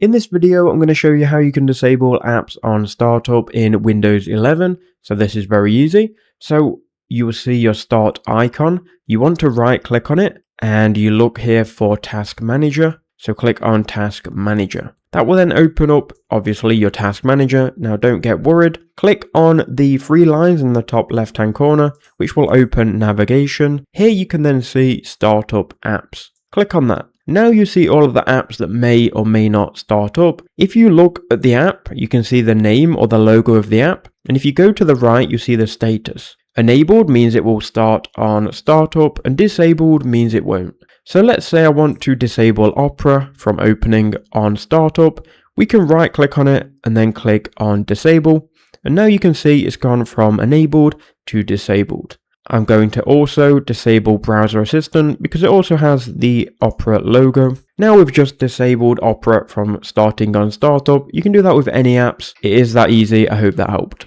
In this video, I'm going to show you how you can disable apps on startup in Windows 11. So this is very easy. So you will see your start icon. You want to right click on it and you look here for Task Manager. So click on Task Manager. That will then open up, obviously, your Task Manager. Now don't get worried. Click on the three lines in the top left-hand corner, which will open navigation. Here you can then see Startup Apps. Click on that. Now you see all of the apps that may or may not start up. If you look at the app, you can see the name or the logo of the app. And if you go to the right, you see the status. Enabled means it will start on startup and disabled means it won't. So let's say I want to disable Opera from opening on startup. We can right click on it and then click on disable. And now you can see it's gone from enabled to disabled. I'm going to also disable Browser Assistant because it also has the Opera logo. Now we've just disabled Opera from starting on startup. You can do that with any apps. It is that easy. I hope that helped.